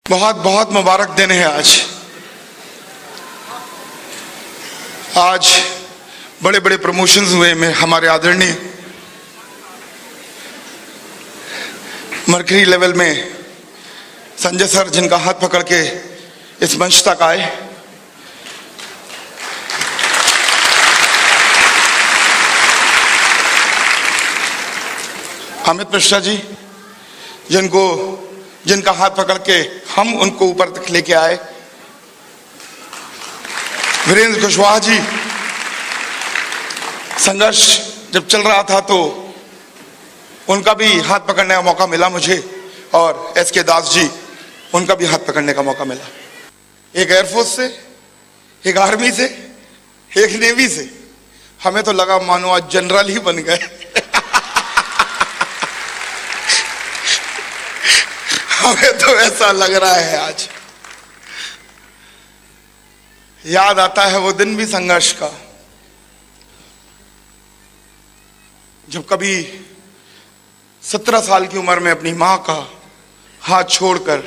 बहुत बहुत मुबारक दिन है आज। आज बड़े बड़े प्रमोशंस हुए में हमारे आदरणीय मर्करी लेवल में संजय सर, जिनका हाथ पकड़ के इस मंच तक आए, अमित मिश्रा जी, जिनका हाथ पकड़ के हम उनको ऊपर तक लेके आए, वीरेंद्र कुशवाहा जी, संघर्ष जब चल रहा था तो उनका भी हाथ पकड़ने का मौका मिला मुझे, और एसके दास जी, उनका भी हाथ पकड़ने का मौका मिला। एक एयरफोर्स से, एक आर्मी से, एक नेवी से, हमें तो लगा मानो आज जनरल ही बन गए। हमें तो ऐसा लग रहा है आज। याद आता है वो दिन भी संघर्ष का, जब कभी 17 साल की उम्र में अपनी मां का हाथ छोड़कर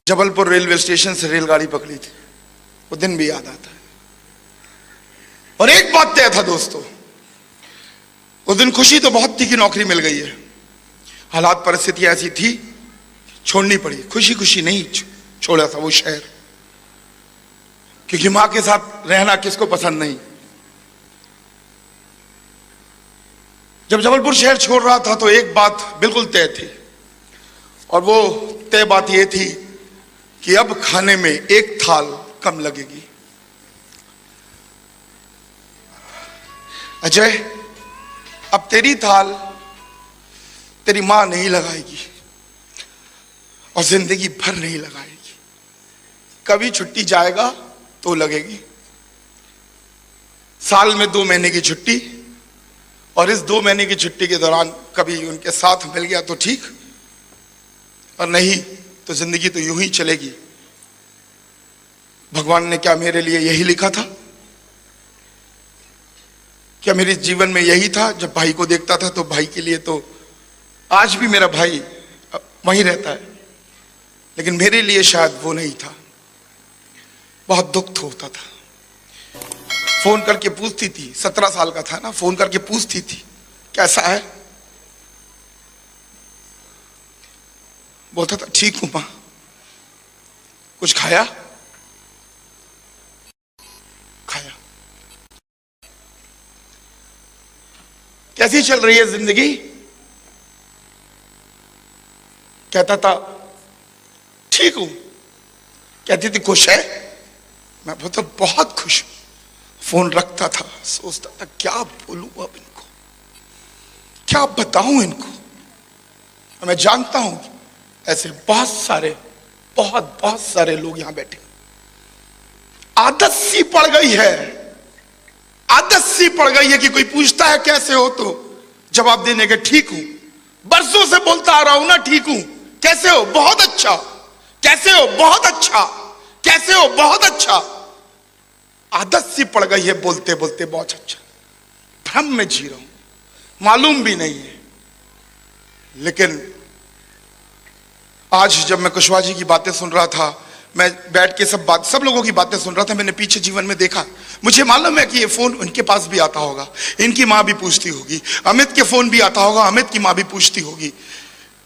जबलपुर रेलवे स्टेशन से रेलगाड़ी पकड़ी थी। वो दिन भी याद आता है। और एक बात तय था दोस्तों, उस दिन खुशी तो बहुत थी कि नौकरी मिल गई है। हालात परिस्थिति ऐसी थी, छोड़नी पड़ी। खुशी खुशी नहीं छोड़ा था वो शहर, क्योंकि मां के साथ रहना किसको पसंद नहीं। जब जबलपुर शहर छोड़ रहा था तो एक बात बिल्कुल तय थी, और वो तय बात ये थी कि अब खाने में एक थाल कम लगेगी। अजय, अब तेरी थाल तेरी मां नहीं लगाएगी और जिंदगी भर नहीं लगाएगी। कभी छुट्टी जाएगा तो लगेगी। साल में 2 महीने की छुट्टी, और इस 2 महीने की छुट्टी के दौरान कभी उनके साथ मिल गया तो ठीक, और नहीं तो जिंदगी तो यूं ही चलेगी। भगवान ने क्या मेरे लिए यही लिखा था? क्या मेरे जीवन में यही था? जब भाई को देखता था तो भाई के लिए, तो आज भी मेरा भाई वहीं रहता है, लेकिन मेरे लिए शायद वो नहीं था। बहुत दुख होता था। फोन करके पूछती थी, 17 साल का था ना, फोन करके पूछती थी कैसा है। बोलता था ठीक हूं मां। कुछ खाया? खाया। कैसी चल रही है जिंदगी? कहता था ठीक हूं। कहती थी खुश है? मैं बोलता बहुत खुश हूं। फोन रखता था, सोचता था क्या बोलूं अब इनको, क्या बताऊं इनको। मैं जानता हूं ऐसे बहुत सारे लोग यहां बैठे। आदत सी पड़ गई है, आदत सी पड़ गई है कि कोई पूछता है कैसे हो तो जवाब देने के ठीक हूं। बरसों से बोलता आ रहा हूं ना ठीक हूं। कैसे हो? बहुत अच्छा। कैसे हो? बहुत अच्छा। कैसे हो? बहुत अच्छा। आदत सी पड़ गई है बोलते बोलते बहुत अच्छा। भ्रम में जी रहा हूं, मालूम भी नहीं है। लेकिन आज जब मैं कुशवाहा जी की बातें सुन रहा था, मैं बैठ के सब लोगों की बातें सुन रहा था, मैंने पीछे जीवन में देखा। मुझे मालूम है कि ये फोन उनके पास भी आता होगा, इनकी मां भी पूछती होगी। अमित के फोन भी आता होगा, अमित की मां भी पूछती होगी।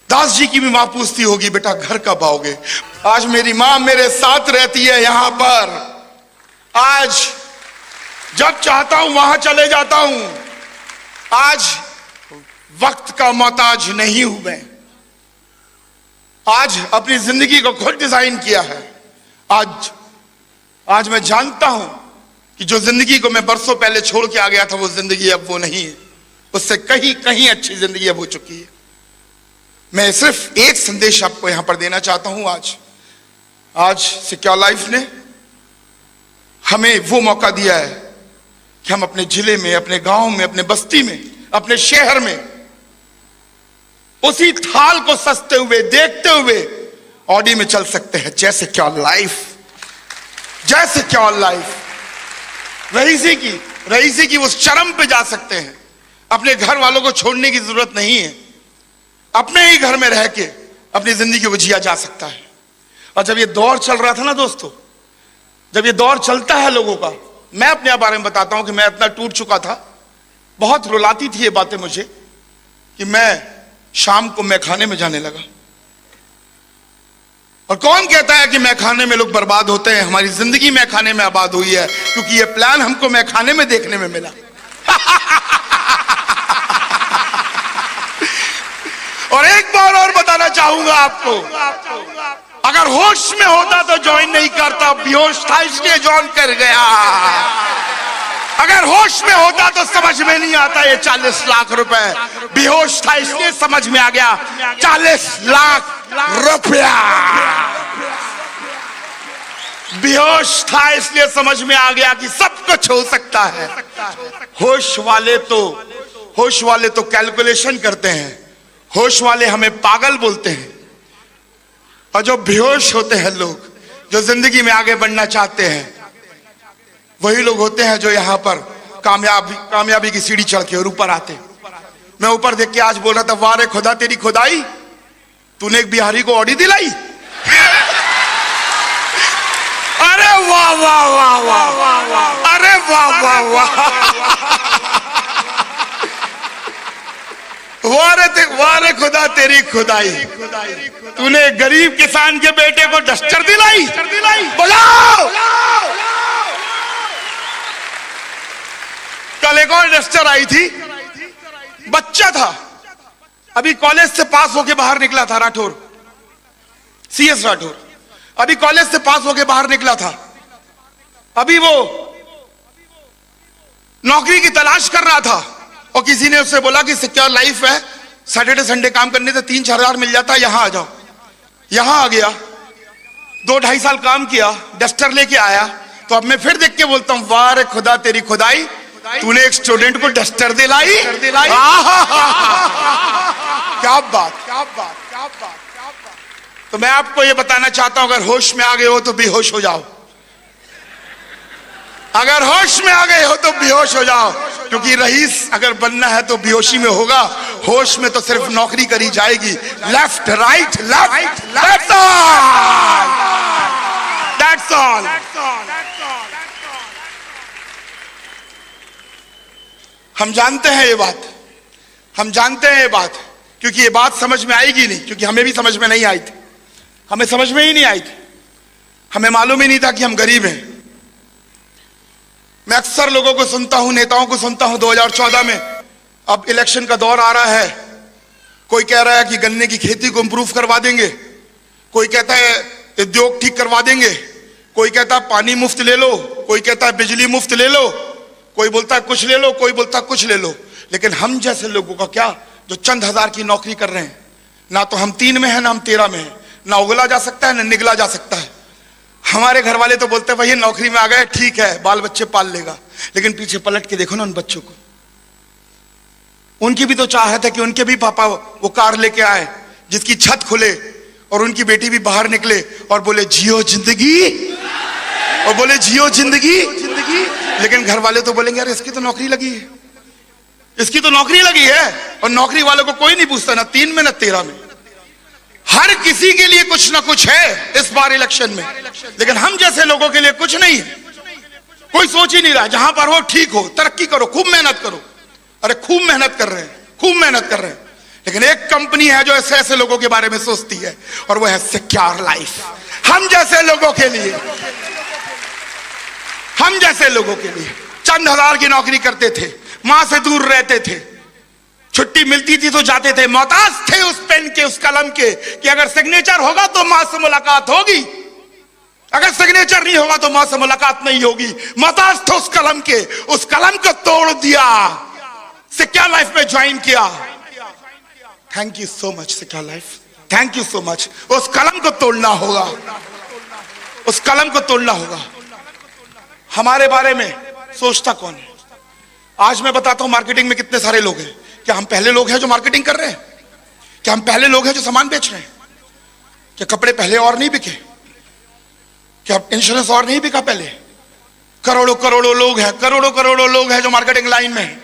दास जी की भी मां पूछती होगी बेटा घर कब आओगे। आज मेरी मां मेरे साथ रहती है यहां पर। आज जब चाहता हूं वहां चले जाता हूं। आज वक्त का मोहताज नहीं हूं मैं। आज अपनी जिंदगी को खुद डिजाइन किया है। आज मैं जानता हूं कि जो जिंदगी को मैं बरसों पहले छोड़ के आ गया था, वो जिंदगी अब वो नहीं है। उससे कहीं अच्छी जिंदगी अब हो चुकी है। मैं सिर्फ एक संदेश आपको यहां पर देना चाहता हूं। आज सिक्योर लाइफ ने हमें वो मौका दिया है कि हम अपने जिले में, अपने गांव में, अपने बस्ती में, अपने शहर में उसी थाल को सजते हुए, देखते हुए ऑडी में चल सकते हैं। जैसे क्या लाइफ, जैसे क्या लाइफ। रईसी की उस चरम पे जा सकते हैं। अपने घर वालों को छोड़ने की जरूरत नहीं है। अपने ही घर में रह के अपनी जिंदगी को जिया जा सकता है। और जब ये दौर चल रहा था ना दोस्तों, जब ये दौर चलता है लोगों का, मैं अपने बारे में बताता हूं कि मैं इतना टूट चुका था, बहुत रुलाती थी ये बातें मुझे, कि मैं शाम को मैखाने में जाने लगा। और कौन कहता है कि मैखाने में लोग बर्बाद होते हैं? हमारी जिंदगी मैखाने में आबाद हुई है, क्योंकि ये प्लान हमको मैखाने में देखने में मिला। और एक बार और बताना चाहूंगा आपको, अगर होश में होता तो ज्वाइन नहीं करता, बेहोश था इसलिए ज्वाइन कर गया। अगर होश में होता तो समझ में नहीं आता ये 40 लाख रुपए, बेहोश था इसलिए समझ में आ गया 40 लाख रुपया। बेहोश था इसलिए समझ में आ गया कि सब कुछ हो सकता है। होश वाले तो कैलकुलेशन करते हैं, होश वाले हमें पागल बोलते हैं। और जो बेहोश होते हैं लोग, जो जिंदगी में आगे बढ़ना चाहते हैं, वही लोग होते हैं जो यहां पर कामयाबी की सीढ़ी चढ़ के और ऊपर आते। मैं ऊपर देख के आज बोल रहा था, वाह रे खुदा तेरी खुदाई, तूने एक बिहारी को ऑडी दिलाई। अरे वाह वाह वाह वाह, अरे वाह वाह वाह, वाह रे खुदा तेरी खुदाई, तूने गरीब किसान के बेटे को डस्टर दिलाई। बुलाओ। कल एक और डस्टर आई थी, बच्चा था, अभी कॉलेज से पास होके बाहर निकला था, राठौर, CS राठौर, अभी कॉलेज से पास होके बाहर निकला था। अभी वो नौकरी की तलाश कर रहा था और किसी ने उससे बोला कि सिक्योर लाइफ है, सैटरडे संडे काम करने से 3-4 हजार मिल जाता है, यहां आ जाओ। यहां आ गया, 2-2.5 साल काम किया, डस्टर लेके आया। तो अब मैं फिर देख के बोलता हूं, वाह रे खुदा तेरी खुदाई, तूने एक स्टूडेंट को डस्टर दिलाई। क्या बात। तो मैं आपको ये बताना चाहता हूं, अगर होश में आ गए हो तो बेहोश हो जाओ। अगर होश में आ गए हो तो बेहोश हो जाओ, क्योंकि रईस अगर बनना है तो बेहोशी में होगा, होश में तो सिर्फ नौकरी करी जाएगी। Left right left, that's all. हम जानते हैं ये बात, हम जानते हैं ये बात, क्योंकि ये बात समझ में आएगी नहीं, क्योंकि हमें भी समझ में नहीं आई थी, हमें समझ में ही नहीं आई थी, हमें मालूम ही नहीं था कि हम गरीब हैं। मैं अक्सर लोगों को सुनता हूं, नेताओं को सुनता हूं, 2014 में अब इलेक्शन का दौर आ रहा है, कोई कह रहा है कि गन्ने की खेती को इंप्रूव करवा देंगे, कोई कहता है उद्योग ठीक करवा देंगे, कोई कहता है पानी मुफ्त ले लो, कोई कहता है बिजली मुफ्त ले लो, कोई बोलता है कुछ ले लो, कोई बोलता है कुछ ले लो। लेकिन हम जैसे लोगों का क्या, जो चंद हजार की नौकरी कर रहे हैं, ना तो हम 3 में है ना हम 13 में है, ना उगला जा सकता है ना निगला जा सकता है। हमारे घर वाले तो बोलते हैं भाई नौकरी में आ गए, ठीक है, बाल बच्चे पाल लेगा, लेकिन पीछे पलट के देखो ना उन बच्चों को, उनकी भी तो चाहत है कि उनके भी पापा वो कार लेके आए जिसकी छत खुले, और उनकी बेटी भी बाहर निकले और बोले जियो जिंदगी, और बोले जियो जिंदगी। लेकिन घर वाले तो बोलेंगे यार इसकी तो नौकरी लगी है, इसकी तो नौकरी लगी है, और नौकरी वालों को कोई नहीं पूछता, ना 3 में ना 13 में। हर किसी के लिए कुछ ना कुछ है इस बार इलेक्शन में, लेकिन हम जैसे लोगों के लिए कुछ नहीं है। कोई सोच ही नहीं रहा, जहां पर हो ठीक हो, तरक्की करो, खूब मेहनत करो। अरे खूब मेहनत कर रहे हैं, खूब मेहनत कर रहे हैं, लेकिन एक कंपनी है जो ऐसे ऐसे लोगों के बारे में सोचती है, और वो है सिक्योर लाइफ। हम जैसे लोगों के लिए, हम जैसे लोगों के लिए चंद हजार की नौकरी करते थे, मां से दूर रहते थे, छुट्टी मिलती थी तो जाते थे, मोहताज थे उस पेन के, उस कलम के, कि अगर सिग्नेचर होगा तो मां से मुलाकात होगी, अगर सिग्नेचर नहीं होगा तो मां से मुलाकात नहीं होगी। मोहताज थे उस कलम के, उस कलम को तोड़ दिया, सिक्योर लाइफ में ज्वाइन किया। Thank you so much secure life, thank you so much. उस कलम को तोड़ना होगा, उस कलम को तोड़ना होगा। हमारे बारे में सोचता कौन है? आज मैं बताता हूं मार्केटिंग में कितने सारे लोग हैं। क्या हम पहले लोग हैं जो मार्केटिंग कर रहे हैं? क्या हम पहले लोग हैं जो सामान बेच रहे हैं? क्या कपड़े पहले और नहीं बिके? क्या इंश्योरेंस और नहीं बिका पहले? करोड़ों करोड़ों लोग हैं, करोड़ों करोड़ों लोग हैं जो मार्केटिंग लाइन में हैं।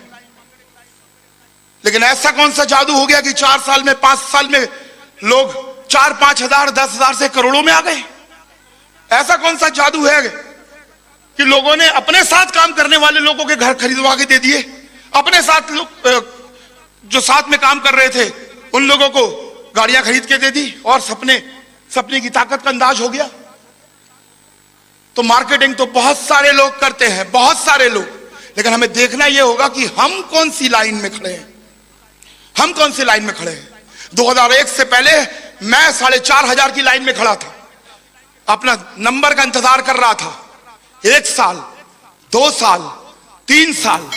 लेकिन ऐसा कौन सा जादू हो गया कि 4 साल में 5 साल में लोग 4-5 हजार 10 हजार से करोड़ों में आ गए? ऐसा कौन सा जादू है कि लोगों ने अपने साथ काम करने वाले लोगों के घर खरीदवा के दे दिए, अपने साथ लोग जो साथ में काम कर रहे थे उन लोगों को गाड़ियां खरीद के दे दी, और सपने की ताकत का अंदाज हो गया। तो मार्केटिंग तो बहुत सारे लोग करते हैं, बहुत सारे लोग, लेकिन हमें देखना यह होगा कि हम कौन सी लाइन में खड़े हैं, हम कौन सी लाइन में खड़े हैं। 2001 से पहले मैं 4,500 की लाइन में खड़ा था, अपना नंबर का इंतजार कर रहा था। 1 साल, 2 साल, 3 साल,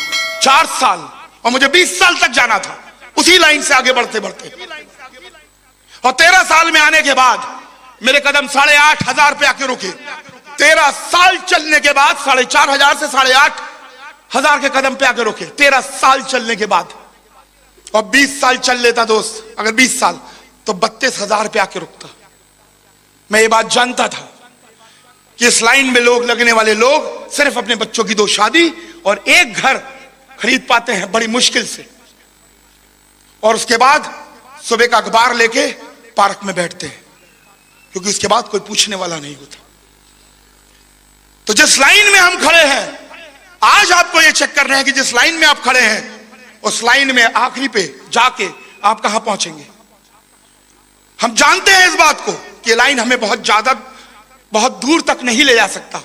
4 साल, और मुझे 20 साल तक जाना था उसी लाइन से आगे बढ़ते बढ़ते। और 13 साल में आने के बाद मेरे कदम 8,500 पे आके रुके। 13 साल चलने के बाद 4,500 से 8,500 के कदम पे आके रुके, 13 साल चलने के बाद। और 20 साल चल लेता दोस्त, अगर 20 साल तो 32,000 पे आके रुकता। मैं ये बात जानता था कि इस लाइन में लोग लगने वाले लोग सिर्फ अपने बच्चों की 2 शादी और 1 घर खरीद पाते हैं बड़ी मुश्किल से, और उसके बाद सुबह का अखबार लेके पार्क में बैठते हैं, क्योंकि उसके बाद कोई पूछने वाला नहीं होता। तो जिस लाइन में हम खड़े हैं, आज आपको यह चेक करना है कि जिस लाइन में आप खड़े हैं उस लाइन में आखिरी पे जाके आप कहां पहुंचेंगे। हम जानते हैं इस बात को कि लाइन हमें बहुत दूर तक नहीं ले जा सकता,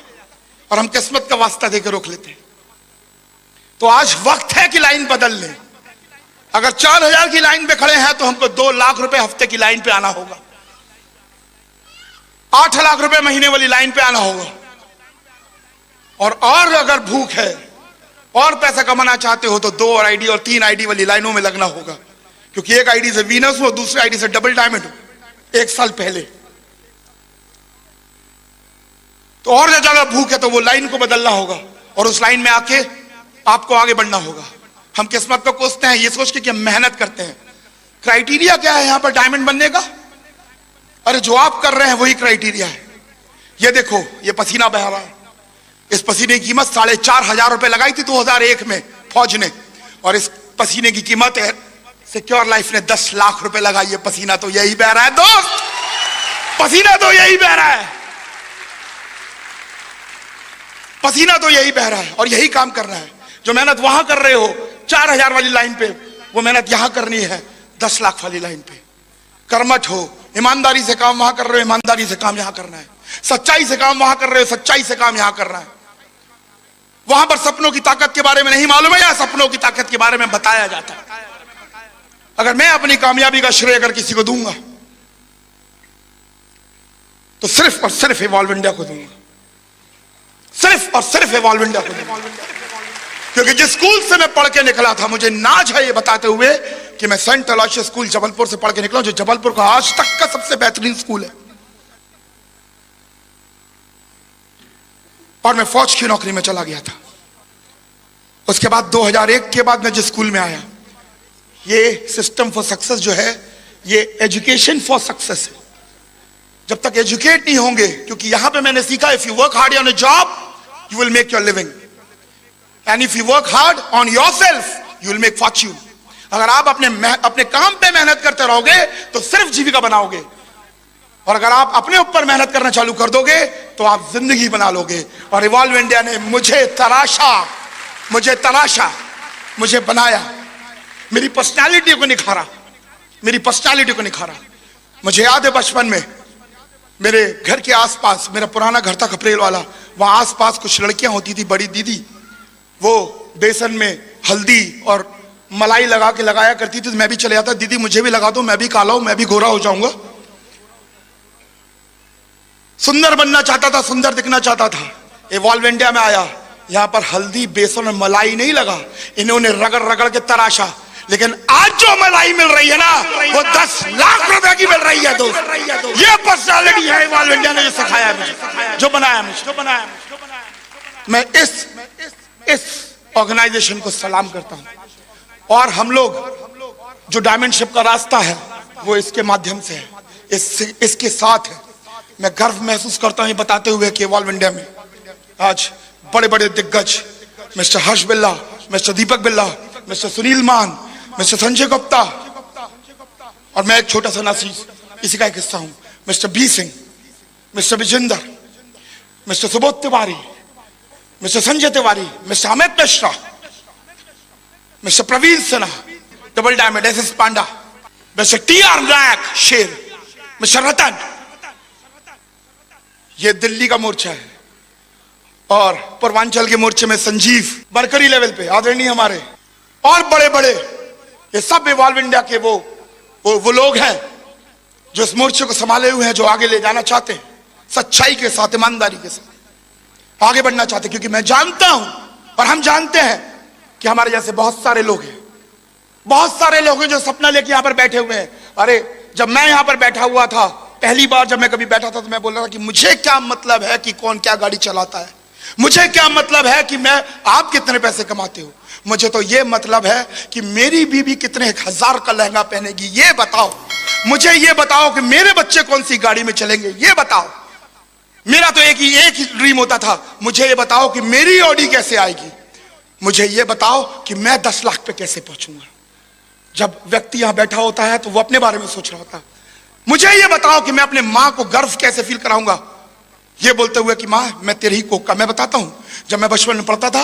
और हम किस्मत का वास्ता देकर रोक लेते हैं। तो आज वक्त है कि लाइन बदल लें। अगर 4,000 की लाइन पे खड़े हैं तो हमको 2 लाख रुपए हफ्ते की लाइन पे आना होगा, 8 लाख रुपए महीने वाली लाइन पे आना होगा। और अगर भूख है और पैसा कमाना चाहते हो तो 2 आईडी और 3 आईडी वाली लाइनों में लगना होगा, क्योंकि एक आईडी से वीनस हो, दूसरी आईडी से डबल डायमंड हो 1 साल पहले। तो और ज्यादा भूख है तो वो लाइन को बदलना होगा, और उस लाइन में आके आपको आगे बढ़ना होगा। हम किस्मत को कोसते हैं ये सोच के कि हम मेहनत करते हैं। क्राइटेरिया क्या है यहां पर डायमंड बनने का? अरे जो आप कर रहे हैं वही क्राइटेरिया है। ये देखो, ये पसीना बह रहा है, इस पसीने की कीमत 4,500 रुपए लगाई थी 2001 में फौज ने, और इस पसीने की कीमत है सिक्योर लाइफ ने 10 लाख रुपए लगाई है। पसीना तो यही बह रहा है दोस्त, पसीना तो यही बह रहा है, पसीना तो यही बह रहा है, और यही काम करना है। जो मेहनत वहां कर रहे हो 4,000 वाली लाइन पे, वो मेहनत यहां करनी है 10 लाख वाली लाइन पे। कर्मठ हो, ईमानदारी से काम वहां कर रहे हो, ईमानदारी से काम यहां करना है। सच्चाई से काम वहां कर रहे हो, सच्चाई से काम यहां करना है। वहां पर सपनों की ताकत के बारे में नहीं मालूम है, या सपनों की ताकत के बारे में बताया जाता है। अगर मैं अपनी कामयाबी का श्रेय अगर किसी को दूंगा तो सिर्फ और सिर्फ इवॉल्व इंडिया को दूंगा, सिर्फ और सिर्फ इवॉल्व इंडिया को दूंगा। क्योंकि जिस स्कूल से मैं पढ़ के निकला था, मुझे नाज है ये बताते हुए कि मैं सेंट अलोयसियस स्कूल जबलपुर से पढ़ के निकला, जो जबलपुर का आज तक का सबसे बेहतरीन स्कूल है। और मैं फौज की नौकरी में चला गया था। उसके बाद 2001 के बाद मैं जिस स्कूल में आया, ये सिस्टम फॉर सक्सेस जो है, ये एजुकेशन फॉर सक्सेस है। जब तक एजुकेट नहीं होंगे, क्योंकि यहां पे मैंने सीखा, if you work hard on a job you will make your living, and if you work hard on yourself you will make Fortune. अगर आप अपने काम पे मेहनत करते रहोगे तो सिर्फ जीविका बनाओगे, और अगर आप अपने ऊपर मेहनत करना चालू कर दोगे तो आप जिंदगी बना लोगे। और इवॉल्व इंडिया ने मुझे तराशा, मुझे बनाया, मेरी पर्सनालिटी को निखारा। मुझे याद है बचपन में मेरे घर के आसपास, मेरा पुराना घर था खपरेल वाला, वहां आसपास कुछ लड़कियां होती थी, बड़ी दीदी, वो बेसन में हल्दी और मलाई लगा के लगाया करती थी। तो मैं भी चले जाता, दीदी मुझे भी लगा दो, मैं भी काला हूं, मैं भी गोरा हो जाऊंगा। सुंदर बनना चाहता था, सुंदर दिखना चाहता था। इवॉल्व इंडिया में आया, यहां पर हल्दी, बेसन और मलाई नहीं लगा, इन्होंने रगड़ के तराशा। लेकिन आज जो मलाई मिल रही है ना, वो 10 लाख रुपए की मिल रही है दोस्त। ये पर्सनालिटी है इवॉल्व इंडिया ने जो सिखाया है मुझे, जो बनाया मुझे। मैं इस ऑर्गेनाइजेशन को सलाम करता हूं। और हम लोग जो डायमंडशिप का रास्ता है वो इसके माध्यम से है, इसके साथ है। मैं गर्व महसूस करता हूं बताते हुए कि इवॉल्व इंडिया में आज बड़े बड़े दिग्गज, मिस्टर हर्ष बिल्ला, मिस्टर दीपक बिल्ला, मिस्टर सुनील मान, मिस्टर संजय गुप्ता, और मैं एक छोटा सा नासीस, इसी का एक हिस्सा हूं, mister B Singh, mister Vijender, mister Subodh Tiwari, mister Sanjay Tiwari, mister Amit Mishra, mister Praveen Sinha, double diamond S S Panda, mister T R Nayak Sher, mister रतन। ये दिल्ली का मोर्चा है। और पूर्वांचल के मोर्चे में संजीव, बरकरी लेवल पे आदरणीय हमारे, और बड़े बड़े, ये सब इवॉल्व इंडिया के वो लोग हैं जो इस मोर्चे को संभाले हुए हैं, जो आगे ले जाना चाहते हैं, सच्चाई के साथ, ईमानदारी के साथ आगे बढ़ना चाहते हैं। क्योंकि मैं जानता हूं और हम जानते हैं कि हमारे जैसे बहुत सारे लोग हैं, बहुत सारे लोग हैं जो सपना लेके यहां पर बैठे हुए हैं। अरे जब मैं यहां पर बैठा हुआ था, पहली बार जब मैं कभी बैठा था, तो मैं बोल रहा था कि मुझे क्या मतलब है कि कौन क्या गाड़ी चलाता है, मुझे क्या मतलब है कि आप कितने पैसे कमाते हो, मुझे तो ये मतलब है कि मेरी बीवी कितने हजार का लहंगा पहनेगी, ये बताओ। मुझे ये बताओ कि मेरे बच्चे कौन सी गाड़ी में चलेंगे, ये बताओ। मेरा तो एक ही ड्रीम होता था, मुझे ये बताओ कि मेरी ऑडी कैसे आएगी, मुझे ये बताओ कि मैं 10 लाख पे कैसे पहुंचूंगा। जब व्यक्ति यहां बैठा होता है तो वो अपने बारे में सोच रहा होता है। मुझे ये बताओ कि मैं अपने मां को गर्व कैसे फील कराऊंगा, ये बोलते हुए कि मां मैं तेरी ही कोख का। मैं बताता हूं, जब मैं बचपन में पढ़ता था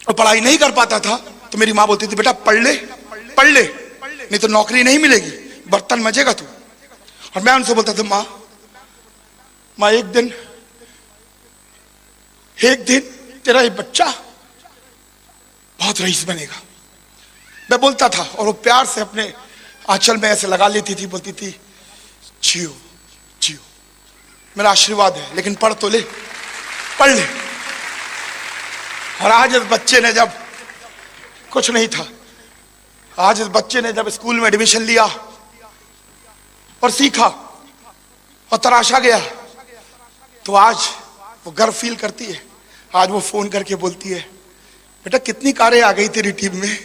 और पढ़ाई नहीं कर पाता था, तो मेरी मां बोलती थी बेटा पढ़ ले, पढ़ ले, नहीं तो नौकरी नहीं मिलेगी, बर्तन मजेगा तू। और मैं उनसे बोलता था मां एक दिन तेरा ये बच्चा बहुत रईस बनेगा। मैं बोलता था और वो प्यार से अपने आंचल में ऐसे लगा लेती थी, बोलती थी जियो जियो, मेरा आशीर्वाद है, लेकिन पढ़ तो ले, पढ़ ले। और आज इस बच्चे ने, जब कुछ नहीं था, आज इस बच्चे ने जब स्कूल में एडमिशन लिया और सीखा और तराशा गया, तो आज वो गर्व फील करती है। आज वो फोन करके बोलती है बेटा कितनी कारें आ गई तेरी टीम में।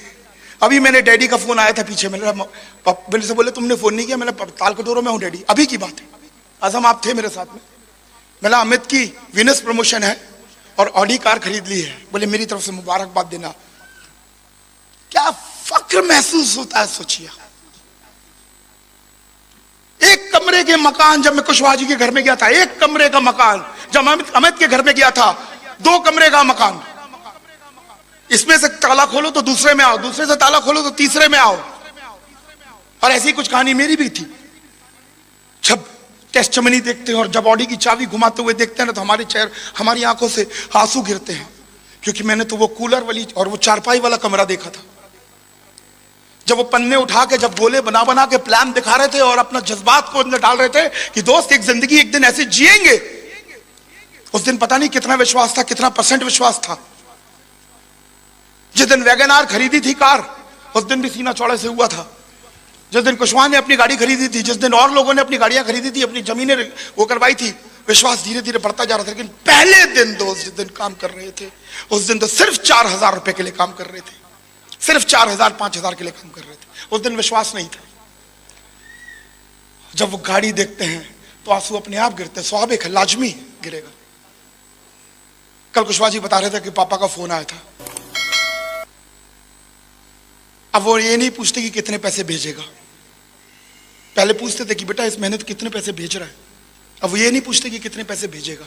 अभी मैंने डैडी का फोन आया था पीछे, मैंने से बोले तुमने फोन नहीं किया, मैंने ताल कटोरों में हूं डैडी, अभी की बात है, आजम आप थे मेरे साथ में। मैंने अमित की विनस प्रमोशन है और ऑडी कार खरीद ली है, बोले मेरी तरफ से मुबारकबाद देना। क्या फक्र महसूस होता है सोचिए। एक कमरे के मकान, जब मैं कुशवाहा जी के घर में गया था, एक कमरे का मकान, जब अमित के घर में गया था 2 कमरे का मकान, इसमें से ताला खोलो तो दूसरे में आओ, दूसरे से ताला खोलो तो तीसरे में आओ। और ऐसी कुछ कहानी मेरी भी थी। जब टेस्टमनी देखते हैं और जब ऑडी की चाबी घुमाते हुए देखते हैं ना, तो हमारी आंखों से आंसू गिरते हैं। क्योंकि मैंने तो वो कूलर वाली और वो चारपाई वाला कमरा देखा था। जब वो पन्ने उठा के, जब गोले बना बना के प्लान दिखा रहे थे और अपना जज्बात को अंदर डाल रहे थे कि दोस्त एक जिंदगी एक दिन ऐसे जिएंगे, उस दिन पता नहीं कितना विश्वास था, कितना % विश्वास था। जिस दिन वैगन आर खरीदी थी कार, उस दिन भी सीना चौड़े से हुआ था। जिस दिन कुशवाहा ने अपनी गाड़ी खरीदी थी, जिस दिन और लोगों ने अपनी गाड़ियां खरीदी थी, अपनी जमीनें वो करवाई थी, विश्वास धीरे धीरे बढ़ता जा रहा था। लेकिन पहले दिन दोस्त जिस दिन काम कर रहे थे, उस दिन तो सिर्फ 4,000 रुपए के लिए काम कर रहे थे, सिर्फ 4,000 5,000 के लिए काम कर रहे थे। उस दिन विश्वास नहीं था। जब वो गाड़ी देखते हैं तो आंसू अपने आप गिरते हैं, स्वाभाविक है, लाजमी गिरेगा। कल कुशवाहा जी बता रहे थे कि पापा का फोन आया था। अब वो ये नहीं पूछते कि कितने पैसे भेजेगा, पहले पूछते थे कि बेटा इस महीने तो कितने पैसे भेज रहा है। अब वो ये नहीं पूछते कि कितने पैसे भेजेगा,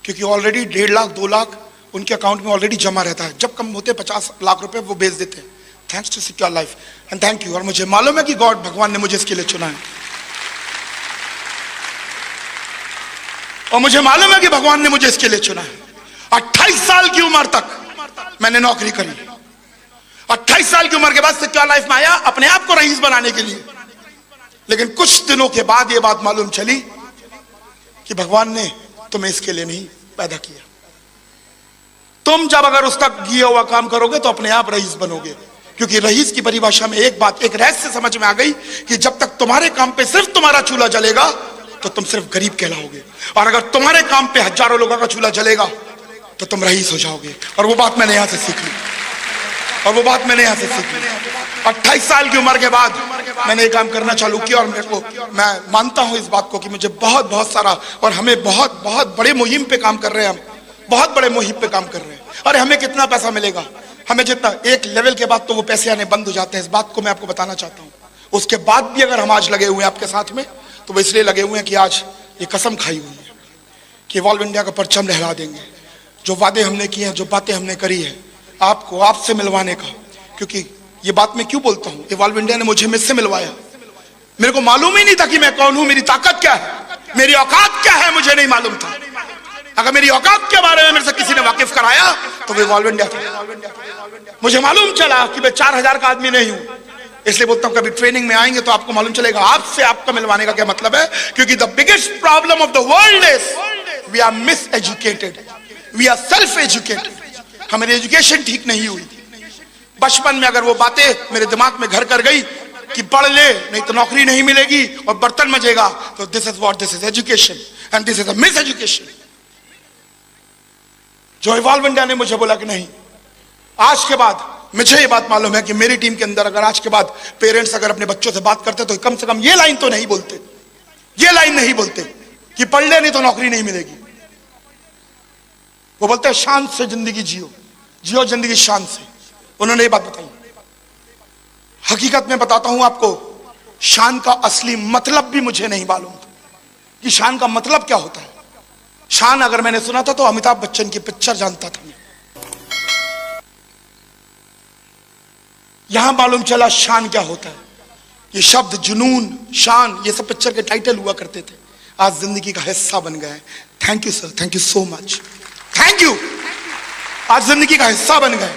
क्योंकि ऑलरेडी 1.5 लाख 2 लाख उनके अकाउंट में ऑलरेडी जमा रहता है। जब कम होते 50 लाख रुपए वो भेज देते हैं। Thanks to secure life and thank you. और मुझे मालूम है कि गॉड, भगवान ने मुझे इसके लिए चुना है, और मुझे मालूम है कि भगवान ने मुझे इसके लिए चुना है। 28 साल की उम्र तक मैंने नौकरी करी। 28 साल की उम्र के बाद सिक्योर लाइफ में आया अपने आप को रईस बनाने के लिए। लेकिन कुछ दिनों के बाद यह बात मालूम चली कि भगवान ने तुम्हें इसके लिए नहीं पैदा किया। तुम जब अगर उस तक किया हुआ काम करोगे तो अपने आप रईस बनोगे। क्योंकि रईस की परिभाषा में एक बात, एक रहस्य समझ में आ गई कि जब तक तुम्हारे काम पे सिर्फ तुम्हारा चूल्हा जलेगा तो तुम सिर्फ गरीब कहलाओगे, और अगर तुम्हारे काम पे हजारों लोगों का चूल्हा जलेगा तो तुम रईस हो जाओगे। और वो बात मैंने यहां से सीख ली, और वो बात मैंने यहां से सीख ली। 28 साल की उम्र के बाद मैंने ये काम करना चालू किया, और मैं मानता हूं इस बात को कि मुझे बहुत सारा, और हमें बहुत बड़े मुहिम पे काम कर रहे हैं, हम बहुत बड़े मुहिम पे काम कर रहे हैं। अरे हमें कितना पैसा मिलेगा, हमें जितना, एक लेवल के बाद तो वो पैसे आने बंद हो जाते हैं। इस बात को मैं आपको बताना चाहता हूं। उसके बाद भी अगर हम आज लगे हुए हैं आपके साथ में, तो वो इसलिए लगे हुए हैं कि आज ये कसम खाई हुई है कि इवॉल्व इंडिया का परचम लहरा देंगे। जो वादे हमने किए हैं, जो बातें हमने करी है आपको आपसे मिलवाने का, क्योंकि ये बात मैं क्यों बोलता हूं, इवॉल्व इंडिया ने मुझे मुझसे मिलवाया। मेरे को मालूम ही नहीं था कि मैं कौन हूं, मेरी ताकत क्या है, मेरी औकात क्या है, मुझे नहीं मालूम था। अगर मेरी औकात के बारे में मेरे से किसी ने वाकिफ कराया तो वो इवॉल्व इंडिया था। मुझे मालूम चला कि मैं 4000 का आदमी नहीं हूं। इसलिए बोलता हूं कभी ट्रेनिंग में आएंगे तो आपको मालूम चलेगा आपसे आपका मिलवाने का क्या मतलब है। क्योंकि the biggest problem of the world is we are miseducated, we are self educated. हमारी एजुकेशन ठीक नहीं हुई थी। बचपन में अगर वो बातें मेरे दिमाग में घर कर गई कि पढ़ ले नहीं तो नौकरी नहीं मिलेगी और बर्तन मजेगा, तो this is what, this is education and this is a miss education. जो इवॉल्व इंडिया ने मुझे बोला कि नहीं, आज के बाद मुझे ये बात मालूम है कि मेरी टीम के अंदर अगर आज के बाद पेरेंट्स अगर अपने बच्चों से बात करते तो कम से कम ये लाइन तो नहीं बोलते, ये लाइन नहीं बोलते कि पढ़ ले नहीं तो नौकरी नहीं मिलेगी। वो बोलते हैं शान से जिंदगी जियो, जियो जिंदगी शान से। उन्होंने ये बात बताई। हकीकत में बताता हूं आपको, शान का असली मतलब भी मुझे नहीं मालूम था कि शान का मतलब क्या होता है। शान अगर मैंने सुना था तो अमिताभ बच्चन की पिक्चर जानता था मैं। यहां मालूम चला शान क्या होता है। ये शब्द जुनून, शान, ये सब पिक्चर के टाइटल हुआ करते थे, आज जिंदगी का हिस्सा बन गए। Thank you sir, thank you so much, thank you. आज जिंदगी का हिस्सा बन गए।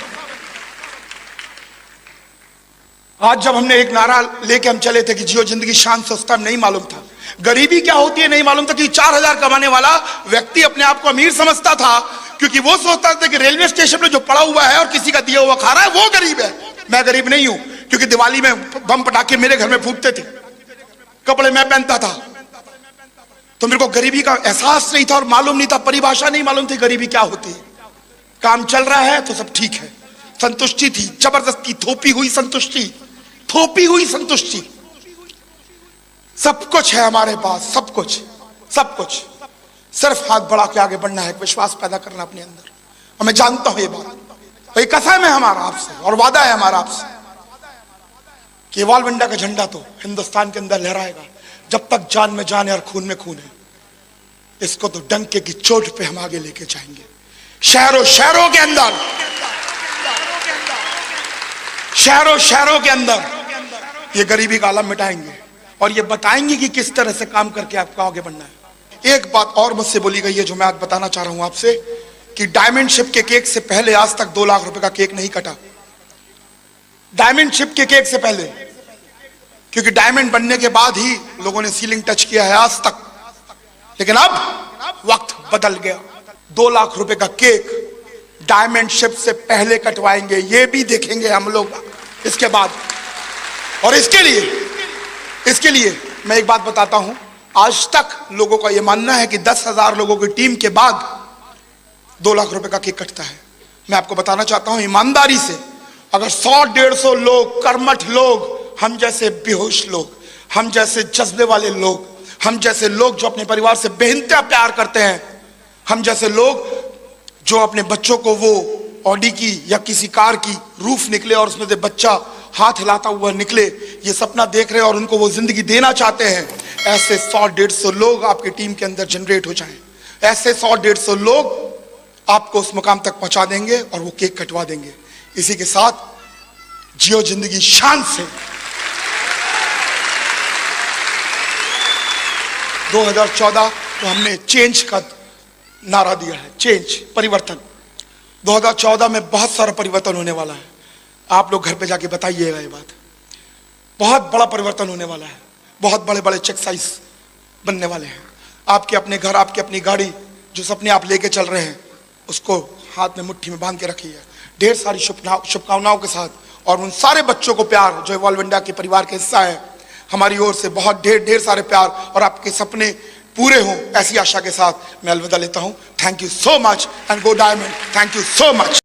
आज जब हमने एक नारा लेके हम चले थे कि जियो जिंदगी शान से, उस टाइम नहीं मालूम था गरीबी क्या होती है, नहीं मालूम था कि 4000 कमाने वाला व्यक्ति अपने आप को अमीर समझता था, क्योंकि वो सोचता था कि रेलवे स्टेशन पे जो पड़ा हुआ है और किसी का दिया हुआ खा रहा है वो गरीब है। मैं गरीब नहीं हूं, क्योंकि दिवाली में बम पटाखे मेरे घर में फूटते थे, कपड़े मैं पहनता था, तो मेरे को गरीबी का एहसास नहीं था और मालूम नहीं था, परिभाषा नहीं मालूम थी गरीबी क्या होती है। काम चल रहा है तो सब ठीक है, संतुष्टि थी, जबरदस्ती थोपी हुई संतुष्टि, थोपी हुई संतुष्टि। सब कुछ है हमारे पास, सब कुछ, सब कुछ, सिर्फ हाथ बढ़ा के आगे बढ़ना है, विश्वास पैदा करना अपने अंदर। और मैं जानता हूं ये बात, तो ये कसम है हमारा आपसे और वादा है हमारा आपसे कि इवॉल्व इंडिया का झंडा तो हिंदुस्तान के अंदर लहराएगा जब तक जान में जान है और खून में खून है। इसको तो डंके की चोट पे हम आगे लेके जाएंगे, शहरों शहरों के अंदर, शहरों शहरों के अंदर ये गरीबी का आलम मिटाएंगे और ये बताएंगे कि किस तरह से काम करके आपको आगे बढ़ना है। एक बात और मुझसे बोली गई है जो मैं आज बताना चाह रहा हूं आपसे, कि डायमंड शिप के केक से पहले आज तक 2 लाख रुपए का केक नहीं कटा। डायमंड शिप के केक से पहले, क्योंकि डायमंड बनने के बाद ही लोगों ने सीलिंग टच किया है आज तक, लेकिन अब वक्त बदल गया। 2 लाख रुपए का केक डायमंड शिप से पहले कटवाएंगे, ये भी देखेंगे हम लोग इसके बाद। और इसके लिए मैं एक बात बताता हूं, आज तक लोगों का यह मानना है कि 10,000 लोगों की टीम के बाद 2 लाख रुपए का केक कटता है। मैं आपको बताना चाहता हूं ईमानदारी से, अगर 100-150 लोग, कर्मठ लोग, हम जैसे बेहोश लोग, हम जैसे जज्बे वाले लोग, हम जैसे लोग जो अपने परिवार से बेइंतहा प्यार करते हैं, हम जैसे लोग जो अपने बच्चों को वो ऑडी की या किसी कार की रूफ निकले और उसमें से बच्चा हाथ हिलाता हुआ निकले, ये सपना देख रहे हैं और उनको वो जिंदगी देना चाहते हैं, ऐसे 100-150 लोग आपकी टीम के अंदर जनरेट हो जाएं। ऐसे 100-150 लोग आपको उस मुकाम तक पहुंचा देंगे और वो केक कटवा देंगे। इसी के साथ जियो जिंदगी शान से। 2014 तो हमने चेंज का नारा दिया है, चेंज, परिवर्तन। 2014 में बहुत सारा परिवर्तन होने वाला है। आप लोग घर पे जाके बताइएगा ये बात, बहुत बड़ा परिवर्तन होने वाला है। बहुत बड़े बड़े चेक साइज बनने वाले हैं। आपके अपने घर, आपकी अपनी गाड़ी, जो सपने आप लेके चल रहे हैं, उसको हाथ में मुट्ठी में बांध के रखिए, ढेर सारी शुभकामनाओं के साथ, और उन सारे बच्चों को प्यार जो इवॉल्व इंडिया के परिवार का हिस्सा है, हमारी ओर से बहुत ढेर सारे प्यार, और आपके सपने पूरे हों ऐसी आशा के साथ मैं अलविदा लेता हूं। Thank you so much and go diamond. Thank you so much.